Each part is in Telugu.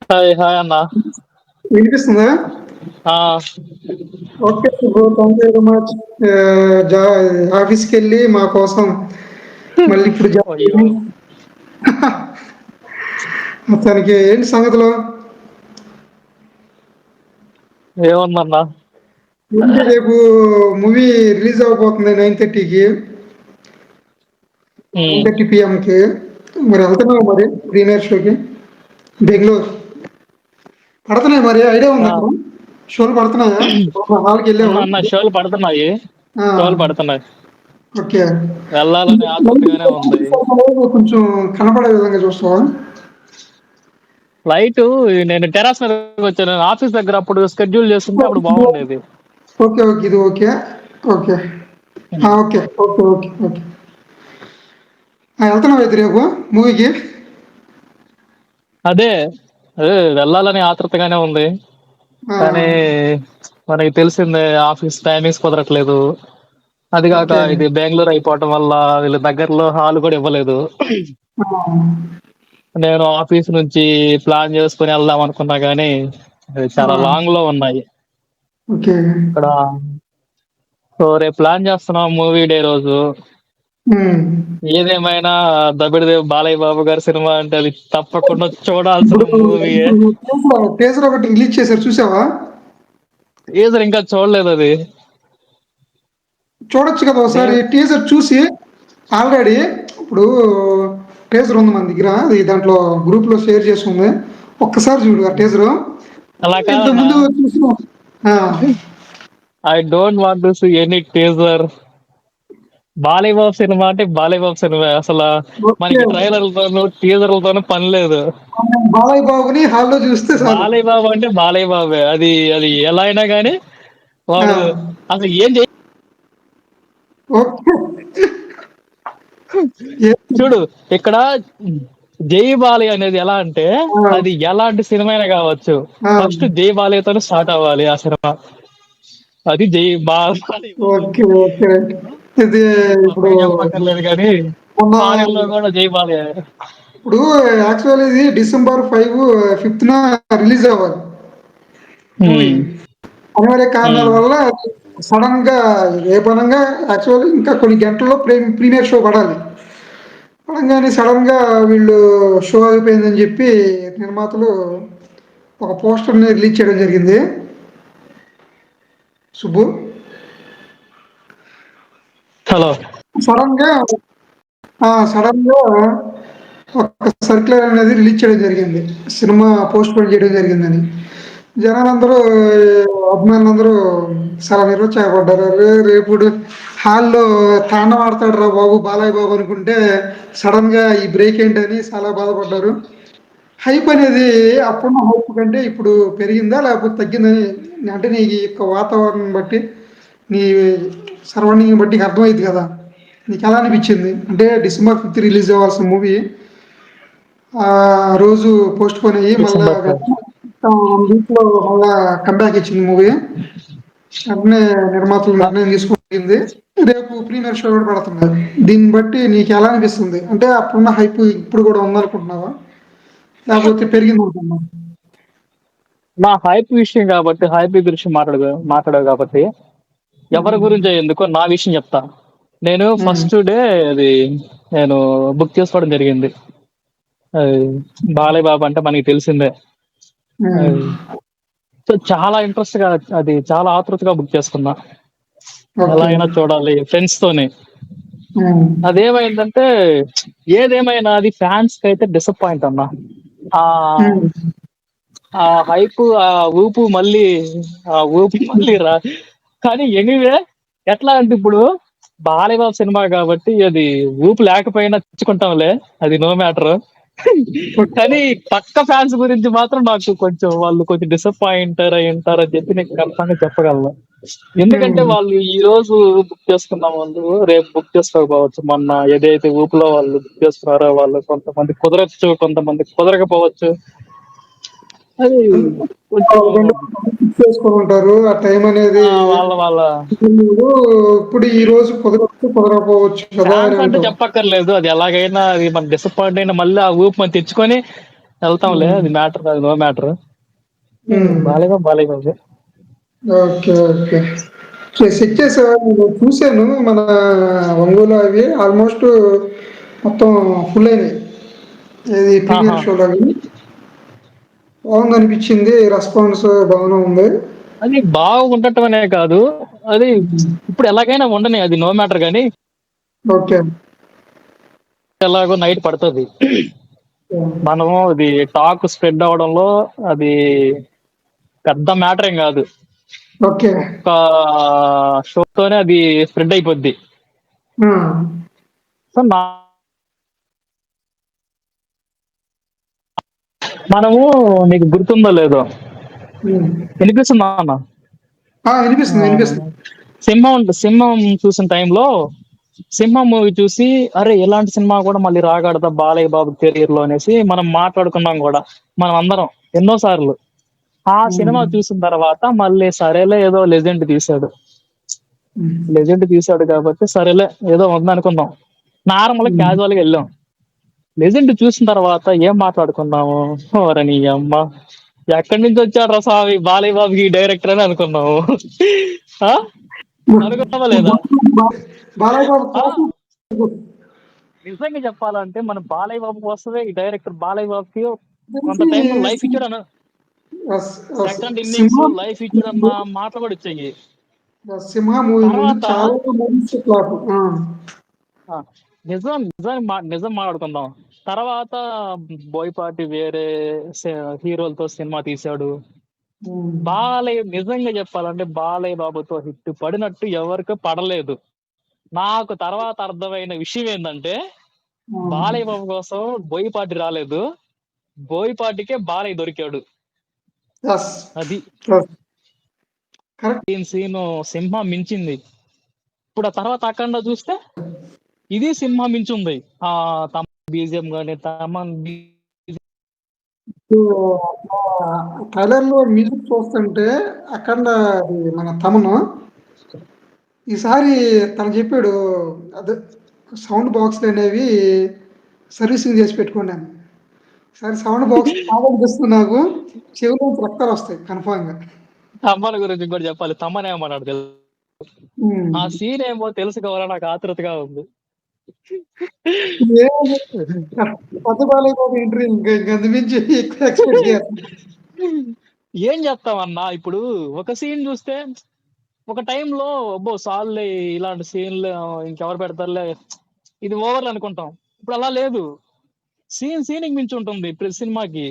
హాయ్ హాయ్ అన్న. వినిపిస్తుందా? ఆ, okay bro, thank you very much. ఆఫీస్కి వెళ్ళి మా కోసం మళ్ళీ ఇప్పుడు అయ్యో తనకి ఏంటి సంగతులు? ఏముందన్న. ఏంటి రేపు మూవీ రిలీజ్ అవబోతుంది 9:30కి, ఉమ్, 9:30 PM. మరి వెళ్తున్నావు మరి ప్రీమియర్ షోకి బెంగళూరు? పడుతున్నాయి మరి, ఐడియా ఉంది ఆ, అక్కడ షోలు పడుతున్నాయా? హాల్కి అన్న వెళ్ళావా? అన్న షోలు పడుతున్నాయి. ఆ, షోలు పడుతున్నాయి. ఓకే. వెళ్ళాలని ఆతృతగానే ఉంది. కొంచెం కనపడే విధంగా చూస్తావా? లైట్ నేను టెరాస్ మీద వచ్చాను. ఆఫీస్ దగ్గర అప్పుడు స్కెడ్యూల్ చేస్తుంటే అప్పుడు బాగుండేది. ఓకే ఓకే, ఇది okay. Okay okay okay okay okay. వెళ్తున్నావు అయితే రేపు మూవీకి? అదే అదే వెళ్ళాలని ఆతృతగానే ఉంది. ఆ, కానీ మనకి తెలిసిందే, ఆఫీస్ టైమింగ్స్ కుదరట్లేదు. అది కాక ఓకే. ఇది బెంగళూరు అయిపోవటం వల్ల వీళ్ళ దగ్గరలో హాల్ కూడా ఇవ్వలేదు. ఆ, నేను ఆఫీస్ నుంచి ప్లాన్ చేసుకుని వెళ్దాం అనుకున్నా కానీ అవి చాలా ఆ, లాంగ్ లో ఉన్నాయి ఓకే. ఇక్కడ. సో రేపు ప్లాన్ చేస్తున్నాం మూవీ డే రోజు. ఉమ్. ఏదేమైనా దబిడిదేవ్ బాలయ్య బాబు గారి సినిమా అంటే అది తప్పకుండా చూడాల్సిన ఇప్పుడు మూవీయే. టీజర్ ఒకటి రిలీజ్ చేశారు, చూసావా? టీజర్ ఇంకా చూడలేదు అది. చూడొచ్చు కదా ఒకసారి నేను టీజర్ చూసి. ఆల్రెడీ ఇప్పుడు టీజర్ ఉంది మన దగ్గర, అది దాంట్లో గ్రూప్లో షేర్ చేసి ఉంది. ఒక్కసారి చూడు ఆ టీజర్. అలా కాదన్నా, ఇంతకుముందు చూసిన. ఆ, I don't want to see any teaser. Balayya Babu సినిమా అంటే బాలయ్య బాబు సినిమా అసలు. ఓకే. మనకి ట్రైలర్లతోనూ టీజర్లతోనూ పని లేదు. బాలయ్య బాబుని హాల్లో చూస్తే చాలు. బాలయ్య బాబు అంటే బాలయ్య బాబే. అది అది ఎలా అయినా కానీ ఆ, వాడు అసలు ఏం ఓకే. ఏ- చూడు ఇక్కడ జై బాలయ్య అనేది ఎలా అంటే ఆ, అది ఎలాంటి సినిమా అయినా కావచ్చు. ఆ, ఫస్ట్ జై బాలయ్యతో స్టార్ట్ అవ్వాలి ఆ సినిమా. అది బాలయ్య బాబు. Okay okay. ఇది ఇప్పుడు కొత్తగా చెప్పక్కర్లేదు కానీ మొన్న ఫారిన్ లో కూడా జై బాలయ్య. ఇప్పుడు యాక్చువల్ ఇది December 5th రిలీజ్ అవ్వాలి మూవీ. ఉమ్, అనివార్య కారణాల ఉమ్. వల్ల సడన్ గా రేపనంగా యాక్చువల్ ఇంకా కొన్ని గంటల్లో ప్రీమియర్ షో పడాలి. పడంగానే సడన్ గా వీళ్ళు షో అయిపోయిందని చెప్పి నిర్మాతలు ఒక పోస్టర్ని రిలీజ్ చేయడం జరిగింది. సుబ్బు, హలో. సడన్ గా సడన్ గా ఒక సర్క్యులర్ అనేది రిలీజ్ చేయడం జరిగింది. సినిమా పోస్ట్ పోన్ చేయడం జరిగిందని జనాలందరూ, అభిమానులందరూ చాలా నిరుత్సాహపడ్డారు. అరే రేపుడు హాల్లో తాండవం ఆడతాడు రా బాబు బాలయ్య బాబు అనుకుంటే సడన్ గా ఈ బ్రేక్ ఏంటని చాలా బాధపడ్డారు. హైప్ అనేది అప్పుడున్న హైప్ కంటే ఇప్పుడు పెరిగిందా లేకపోతే తగ్గిందని, అంటే నీ యొక్క వాతావరణం బట్టి, నీ సరౌండింగ్ బట్టి నీకు అర్థమైంది కదా. నీకు ఎలా అనిపించింది? అంటే December 5th రిలీజ్ అవ్వాల్సిన మూవీ ఆ రోజు పోస్ట్ పోన్ అయ్యి మళ్ళా డిసెంబర్ 5. 1 వీక్లో మళ్ళా కంబ్యాక్ ఇచ్చింది మూవీ. వెంటనే నిర్మాతలు నిర్ణయం తీసుకుంటుంది, రేపు ప్రీమియర్ షో కూడా పెడుతున్నారు. దీన్ని బట్టి నీకు ఎలా అనిపిస్తుంది? అంటే అప్పుడున్న హైప్ ఇప్పుడు కూడా ఉందనుకుంటున్నావా లేకపోతే పెరిగింది అనుకుంటున్నావా? నా హైప్ విషయం కాబట్టి హైప్ గురించి మాట్లాడావు కాబట్టి ఎవరి గురించి ఎందుకో నా విషయం చెప్తా. నేను ఉమ్, ఫస్ట్ డే అది నేను బుక్ చేసుకోవడం జరిగింది. అది బాలయ్య బాబు అంటే మనకి తెలిసిందే. ఉమ్, అది సో చాలా ఇంట్రెస్ట్ గా, అది చాలా ఆతృతగా బుక్ చేసుకున్నా. ఎలా ఓకే. అయినా చూడాలి ఫ్రెండ్స్ తోనే. ఉమ్, అదేమైందంటే ఏదేమైనా అది ఫ్యాన్స్ కి అయితే డిసప్పాయింట్ అన్న. ఆ ఉమ్, ఆ హైప్, ఆ ఊపు మళ్ళీ రా. కానీ ఎనీవే, ఎట్లా అంటే ఇప్పుడు బాలయ్య బాబు సినిమా కాబట్టి అది ఊపు లేకపోయినా తెచ్చుకుంటాంలే, అది నో మ్యాటర్. ఓకే. కానీ పక్క ఫ్యాన్స్ గురించి మాత్రం నాకు కొంచెం వాళ్ళు కొంచెం డిసప్పాయింట్ అయి ఉంటారని చెప్పి నేను కన్ఫర్మ్ చెప్పగలను. ఎందుకంటే ఉమ్, వాళ్ళు ఈ రోజు బుక్ చేసుకున్న వాళ్ళు రేపు బుక్ చేసుకోకపోవచ్చు. మొన్న ఏదైతే ఊపులో వాళ్ళు బుక్ చేసుకున్నారో వాళ్ళు కొంతమంది కుదరచ్చు, కొంతమంది కుదరకపోవచ్చు. అది కొంచెం రెండు ఫిక్స్ చేసుకొని ఉంటారు ఆ టైం అనేది. వాళ్ళ వాళ్ళ మీరు ఇప్పుడు ఈ రోజు కుదరచ్చు కుదరకపోవచ్చు కదా అని ఫ్యాన్స్ అంటే అంటావు. చెప్పక్కర్లేదు. అది ఎలాగైనా అది మన డిసప్పాయింట్ అయినా మళ్ళీ ఆ ఊపు మనం తెచ్చుకొని వెళ్తాంలే, అది మ్యాటర్, అది no matter. Balayya Babu. Okay okay. Set చేసావా? నేను చూశాను మన ఒంగోలు అవి ఆల్మోస్ట్ మొత్తం ఫుల్ అయినాయి. ఏది ఆహా. ప్రీమియర్ షోలో అవి బాగుంది అనిపించింది, రెస్పాన్స్ బాగానే ఉంది. అది బాగుండటం అనే కాదు, అది ఇప్పుడు ఎలాగైనా ఉండని, అది నో మ్యాటర్. కానీ ఓకే. ఎలాగో నైట్ పడుతుంది. మనము అది టాక్ స్ప్రెడ్ అవడంలో అది పెద్ద మ్యాటర్ ఏం కాదు. ఓకే. ఒక్క షోతోనే అది స్ప్రెడ్ అయిపోద్ది. సో మనము, నీకు గుర్తుందో లేదో, వినిపిస్తుందా అన్న? వినిపిస్తుంది వినిపిస్తుంది. సింహం చూసిన టైంలో, సింహం మూవీ చూసి అరే ఇలాంటి సినిమా కూడా మళ్ళీ రాగడతా బాలయ్య బాబు కెరీర్ లో అనేసి మనం మాట్లాడుకున్నాం కూడా, మనం అందరం ఎన్నోసార్లు. ఆ సినిమా చూసిన తర్వాత మళ్ళీ సరేలే ఏదో లెజెండ్ తీసాడు కాబట్టి సరేలే ఏదో ఉందనుకుందాం, నార్మల్ క్యాజువల్ గా వెళ్ళాం. లెజెండ్ చూసిన తర్వాత ఏం మాట్లాడుకున్నాము, ఓరని అమ్మ ఎక్కడి నుంచి వచ్చాడు రా స్వామి బాలయ్య బాబుకి డైరెక్టర్ అని అనుకున్నాము. ఆ? అనుకున్నావా లేదా? బాలయ్య బాబు ఆ, కోసం నిజంగా చెప్పాలంటే మన బాలయ్య బాబు కోసమే ఈ డైరెక్టర్ బాలయ్య బాబుకి కొంత తెలిసి టైంలో లైఫ్ ఇచ్చాడు అన్న, సెకండ్ ఇన్నింగ్స్ సింహ లైఫ్ ఇచ్చాడు అన్న మాటలు కూడా వచ్చాయి. సింహ మూవీ ముందు తర్వాత చాలా మూవీస్ ఫ్లాప్. ఆ, నిజం మాట్లాడుకుందాం. తర్వాత బోయపాటి వేరే హీరోలతో సినిమా తీశాడు. బాలయ్య నిజంగా చెప్పాలంటే బాలయ్య బాబుతో హిట్ పడినట్టు ఎవరికి పడలేదు. నాకు తర్వాత అర్థమైన విషయం ఏంటంటే, బాలయ్య బాబు కోసం బోయపాటి రాలేదు, బోయపాటికే బాలయ్య దొరికాడు. అది సీన్ సింహం మించింది. ఇప్పుడు ఆ తర్వాత అఖండ చూస్తే ఇది సింహం మించింది. ఆ తమ బీజిఎం గానీ తమన్ ట్రైలర్ లో మ్యూజిక్ చూస్తుంటే అఖండ మన తమను ఈసారి తను చెప్పాడు, అదే సౌండ్ బాక్స్లు అనేవి సర్వీసింగ్ చేసి పెట్టుకున్నాను. సరే సౌండ్ బాక్స్ బాగా అనిపిస్తుంది నాకు, చెవిలో రక్తాలు వస్తాయి కన్ఫామ్గా. తమ్మన్ గురించి కూడా చెప్పాలి. తమ్మన్ ఏమన్నాడు తెలుసు? ఆ సీన్ ఏమో తెలుసుకోవాలని నాకు ఆతృతగా ఉంది. కొత్త బాలయ్య బాబు ఎంట్రీ ఇంకా అంతమించి ఎక్కువ ఎక్స్పెక్ట్ చేయాలి. ఏం చెప్తామన్నా, ఇప్పుడు ఒక సీన్ చూస్తే ఒక టైంలో అబ్బో సాల్లే ఇలాంటి సీన్లు ఇంకెవరు పెడతారులే, ఇది ఓవర్లు అనుకుంటాం. ఇప్పుడు అలా లేదు, సీన్కి మించి ఉంటుంది ప్రతి సినిమాకి.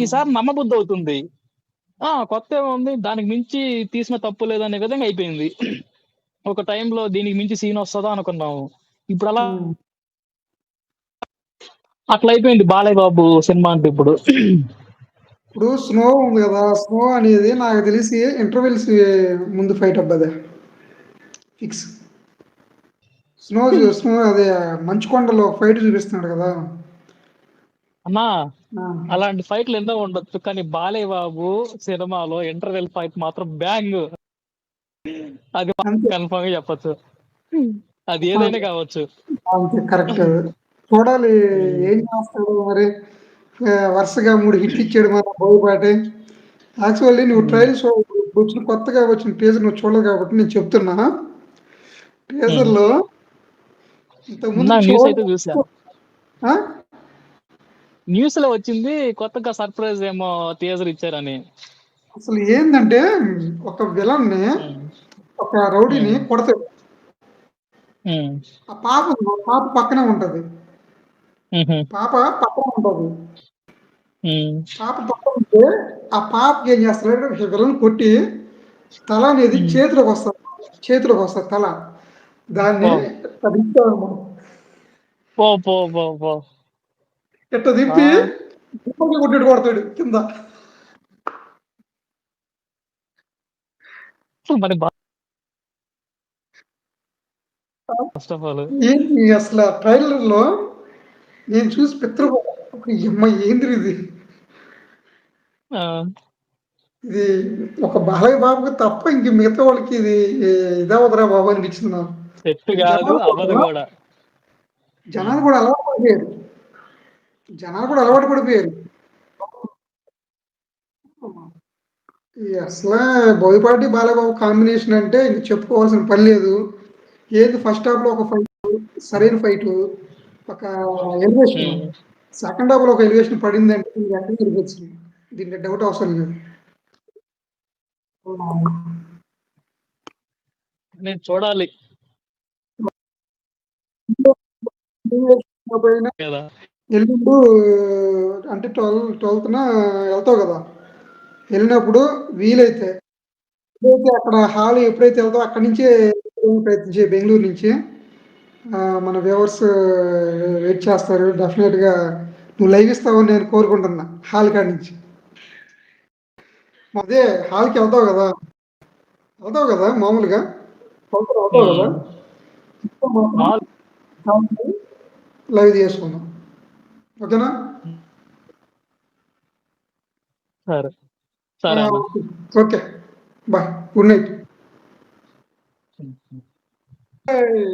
ఈసారి నమ్మబుద్ధి అవుతుంది. కొత్త ఏముంది, దానికి మించి తీసిన తప్పు లేదనే విధంగా అయిపోయింది. ఒక టైంలో దీనికి మించి సీన్ వస్తుందా అనుకున్నాము, ఇప్పుడు అలా అట్లా అయిపోయింది బాలయ్య బాబు సినిమా అంటే. ఇప్పుడు స్నో ఉంది కదా, స్నో అనేది నాకు తెలిసి ఇంటర్వెల్స్ ముందు ఫైట్ అబ్బదే ఫిక్స్. స్నో అదే మంచుకొండలో ఫైట్ చూపిస్తున్నాడు కదా అన్నా, అలాంటి ఫైట్లు ఎన్నో ఉండొచ్చు, కానీ బాలయ్య బాబు సినిమాలో ఇంటర్వెల్ ఫైట్ మాత్రం బ్యాంగ్. అది కన్ఫర్మ్ గా చెప్పచ్చు, అది ఏదైనా కావచ్చు. అంతే కరెక్ట్. చూడాలి ఏం చేస్తాడు మరి. వరుసగా 3 హిట్లు ఇచ్చాడు మన బోయపాటి. యాక్చువల్లీ నువ్వు ట్రైల్స్ వచ్చిన కొత్తగా వచ్చిన టీజర్ నువ్వు చూడలేదు కాబట్టి నేను చెప్తున్నా. టీజర్లో ఇంతకుముందు న్యూస్ అయితే చూసా, ఆ? న్యూస్ లో వచ్చింది కొత్తగా సర్ప్రైజ్ ఏమో టీజర్ ఇచ్చారని. అసలు ఏంటంటే ఒక విలన్ని, ఒక రౌడీని కొడతాడు. ఆ పాప పక్కనే ఉంటది. పాప పక్కన ఉంటే ఆ పాపకి ఏం చేస్తాడు, విలన్ కొట్టి తల అనేది చేతిలోకి వస్తుంది తల. దాన్ని ఇట్ట దింపి కొట్టాడు, కొడతాడు కింద. మరి ఫస్ట్ ఆఫ్ ఆల్ ఏంటి అసలు ట్రైలర్ లో నేను చూసి ఏంద్రి ఇది ఇది ఒక బాలయ్య బాబుకి తప్ప ఇంక మిగతా వాళ్ళకి ఇది ఇదవదరా బాబు అనిపించింది నాకు. సెట్ కాదు, అవ్వదు కూడా. జనాలు కూడా అలా పడిపోయారు. జనాలు కూడా అలవాటు పడిపోయారు. అసలే బోయపాటి, బాలయ్యబాబు కాంబినేషన్ అంటే ఇంక చెప్పుకోవాల్సిన పని లేదు. ఏది ఫస్ట్ హాఫ్‌లో ఒక ఫైటు, సరైన ఫైటు, ఒక ఎలివేషన్. హ్మ్. సెకండ్ హాఫ్‌లో ఒక ఎలివేషన్ పడిందంటే ఇంక ఎక్కడికి వెళ్ళిపోతుంది. దీంట్లో డౌట్ అవసరం లేదు. అవునవును. నేను చూడాలి పోయినా కదా! ఎల్లుండు అంటే 12థ్‌న ఎళ్తావు గదా! ఎళ్ళినప్పుడు వీలైతే అక్కడ హాల్ ఎప్పుడైతే వెళ్తావో అక్కడి నుంచే ప్రయత్నం చేయి బెంగుళూరు నుంచి. మన వ్యూవర్స్ వెయిట్ చేస్తారు. డెఫినిట్‌గా నువ్వు లైవ్ ఇస్తావని నేను కోరుకుంటున్నా హాల్ కాడి నుంచి. అదే హాల్‌కి వెళ్తావు గదా! వెళ్తావు గదా! మామూలుగా. వెళ్తావు గదా! హ్మ్. ఇప్పుడు మాత్రం మాల్ హాల్‌కి లైవ్ చేసుకుందాం. ఓకేనా? సరే. సరే అన్న. Okay. Okay. Bye. Good night. Hmm. ఏయ్!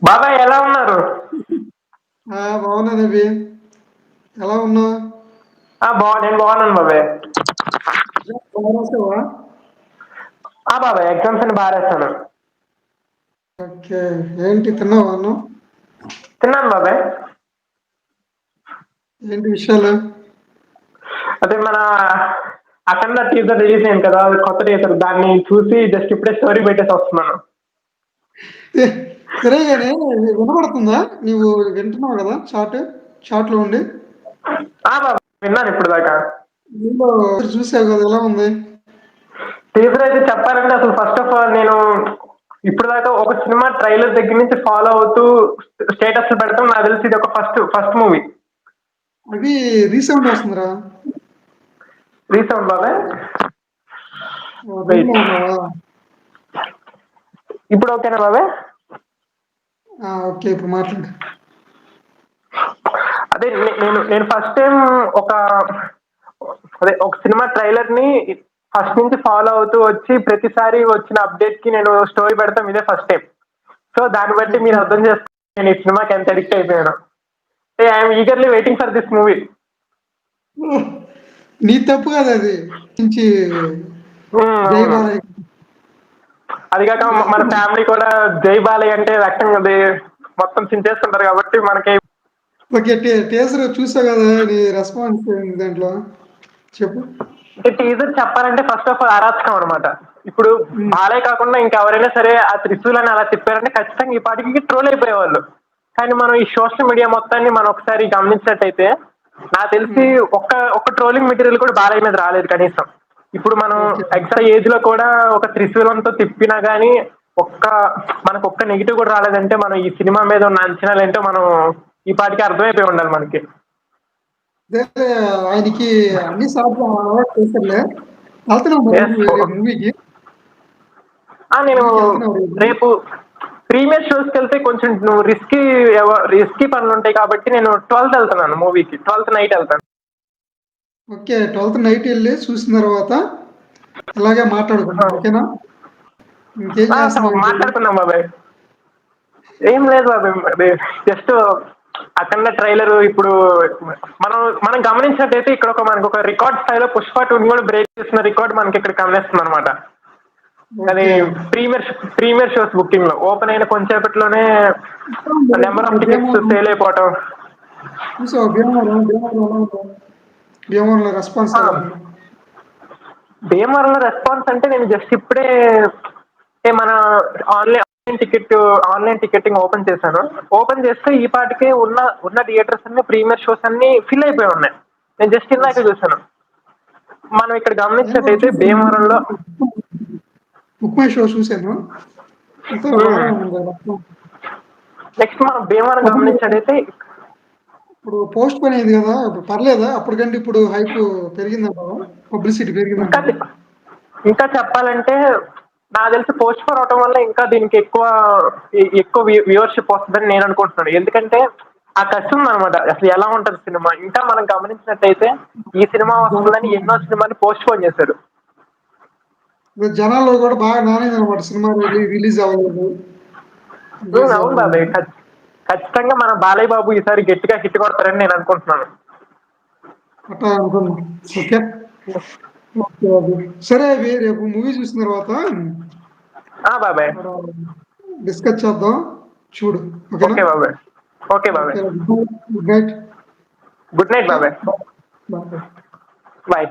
బాబాయ్ ఎలా ఉన్నారు? బాగున్నానవి. ఎలా ఉన్నావు? నేను బాగున్నాను బాబాయ్. బాగా రాసావా? బాబాయ్ ఎగ్జామ్స్ అని బాగా రాశాను. ఓకే. ఏంటి తిన్నావా అన్నం? తిన్నాను బాబాయ్. ఏంటి విషయాలు? అదే మన అఖండ టీజర్ రిలీజ్ అయింది కదా, అది కొత్త టీజర్. దాన్ని చూసి జస్ట్ ఇప్పుడే స్టోరీ పెట్టేసి వస్తున్నాను. ఏ, సరే గానీ వినపడుతుందా? నువ్వు వింటున్నావు కదా చాట్లో ఉండి? బాబాయ్ విన్నాను ఇప్పుడు దాకా. నీలో చూసావు కదా ఎలా ఉంది? టీజర్ అయితే చెప్పాలంటే అసలు ఫస్ట్ ఆఫ్ ఆల్ నేను ఇప్పుడు దాకా ఒక సినిమా ట్రైలర్ దగ్గర నుంచి ఫాలో అవుతూ స్టేటస్ పెడతాం. నాకు తెలిసి ఇది ఒక ఫస్ట్ మూవీ. అవి రీసౌండ్ వస్తుందిరా. రీసౌండ్ బాబాయ్. రూమ్ లో వెయిట్, ఉన్నావా? ఇప్పుడు ఓకేనా బాబాయ్? ఓకే ఇప్పుడు మాట్లాడు. అదే నేను ఫస్ట్ టైం ఒక ఒక సినిమా ట్రైలర్ ని ఫస్ట్ నుంచి ఫాలో అవుతూ వచ్చి ప్రతిసారి వచ్చిన అప్డేట్ కి నేను స్టోరీ పెడతాం, ఇదే ఫస్ట్ టైం. సో దాన్ని బట్టి మీరు ఓకే. అర్థం చేసుకోండి నేను ఈ సినిమాకి ఎంత అడిక్ట్ అయిపోయాను. I'm eagerly waiting for this movie. నీ తప్పు కదా అది. నుంచి జై అవును. బాలయ్య. అది కాక మన ఫ్యామిలీ కూడా జై బాలయ్య అంటే రక్తం అది మొత్తం చించేస్తుంటారు కాబట్టి మనకి. ఓకే. టీజర్ చూసావు కదా? నీ రెస్పాన్స్ ఏంటి దాంట్లో? చెప్పు. టీజర్ చెప్పాలంటే ఫస్ట్ ఆఫ్ ఆల్ అరాచకం అనమాట. ఇప్పుడు ఉమ్, బాలయ్య కాకుండా ఇంకెవరైనా సరే ఆ త్రిశూలని అలా తిప్పారంటే ఖచ్చితంగా ఈ పాటికి ట్రోల్ అయిపోయేవాళ్ళు. కానీ మనం ఈ సోషల్ మీడియా మొత్తాన్ని మనం ఒకసారి గమనించినట్టయితే నాకు తెలిసి ఉమ్, ఒక్క ట్రోలింగ్ మెటీరియల్ కూడా బాలయ్య మీద రాలేదు కనీసం. ఇప్పుడు మనం ఓకే. ఎగ్జామ్ ఏజ్ లో కూడా ఒక త్రిశూలంతో తిప్పినా గానీ ఒక్క మనకు ఒక్క నెగిటివ్ కూడా రాలేదంటే మనం ఈ సినిమా మీద ఉన్న అంచనాలు ఏంటో మనం ఈ పాటికి అర్థమైపోయి ఉండాలి మనకి. అదే ఆయనకి అన్ని సార్లు అవార్డు చేశారులే. వెళ్తున్నావు మరి ఎస్. నువ్వు రేపు మూవీకి? నేను మూవీకి వెళ్తున్నావు రేపు? రేపు ప్రీమియర్ షోస్కి వెళ్తే కొంచెం నువ్వు రిస్కీ పనులు ఉంటాయి కాబట్టి నేను 12th వెళ్తున్నాను మూవీకి. 12th నైట్ వెళ్తాను. ఓకే. 12th నైట్ వెళ్ళి చూసిన తర్వాత ఇలాగే మాట్లాడుకుందాం. ఓకేనా? ఇంకేం చేస్తున్నావు ఇంతకీ? మాట్లాడుకుందాం బాబాయ్. ఏం లేదు బాబాయ్, అది జస్ట్ అఖండ ట్రైలర్ ఇప్పుడు మనం మనం గమనించినట్టయితే ఇక్కడ మనకు ఒక రికార్డ్ స్థాయిలో పుష్ప 2 కూడా బ్రేక్ చేసిన రికార్డ్ మనకి ఇక్కడ కనిపిస్తుంది అనమాట. అది ఓకే. ప్రీమియర్ షోస్ బుకింగ్ లో ఓపెన్ అయిన కొంచెంసేపట్లోనే number of tickets Bhimavaram sale అయిపోవటం. చూసావా? భీమవరం ఎలా ఉందో? భీమవరంలో రెస్పాన్స్ ఆ, ఎలా ఉందో? భీమవరంలో రెస్పాన్స్ అంటే నేను జస్ట్ ఇప్పుడే మన ఆన్లైన్ టికెటింగ్ ఓపెన్ చేశాను. ఓపెన్ చేస్తే ఈ పాటికే ఉన్న థియేటర్స్ అన్ని ప్రీమియర్ షోస్ అన్ని ఫిల్ అయిపోయి ఉన్నాయి. నేను జస్ట్ ఇందాక చూసాను. మనం ఇక్కడ నేను కూడా గమనించినట్టయితే చూసాను. భీమవరంలో బుక్ మై షో చూశాను. అంతా బాగానే ఉంది రెస్పాన్స్. నెక్స్ట్ మనం భీమవరం అప్పుడు గమనించినట్టయితే ఇప్పుడు పోస్ట్ పోన్ అయింది కదా! ఇప్పుడు పర్లేదా? అప్పటికంటే ఇప్పుడు హైప్ పెరిగిందంటావా? పబ్లిసిటీ ఇంకా పెరిగిందంటావా? ఇంకా చెప్పాలంటే నాకు తెలిసి పోస్ట్ పోన్ అవటం వల్ల ఇంకా దీనికి ఎక్కువ వ్యూవర్షిప్ వస్తుందని నేను అనుకుంటున్నాను. ఎందుకంటే ఆ కసి ఉందన్నమాట. అసలు ఎలా ఉంటుంది సినిమా. ఇంకా మనం గమనించినట్టయితే ఈ సినిమా వస్తుందని ఎన్నో సినిమాలు పోస్ట్ పోన్ చేశారు. ఇప్పుడు జనాల్లో కూడా బాగా నానిందనమాట. సినిమా రిలీజ్ అవ్వలేదు. రిలీజ్ అవును అవ్వలేదు. బాబాయ్, ఖచ్చితంగా మన బాలయ్య బాబు ఈసారి గట్టిగా హిట్ కొడతారని నేను అనుకుంటున్నాను. అట్లా అనుకున్నాం. ఓకే. ఓకే బాబు. సరే అవి రేపు మూవీ చూసిన తర్వాత బాబాయ్. డిస్కస్ చేద్దాం. చూడు. ఓకేనా? ఓకే బాబాయ్. ఓకే బాబాయ్. Good night. గుడ్ నైట్ బాబాయ్. బాయ్. బాయ్.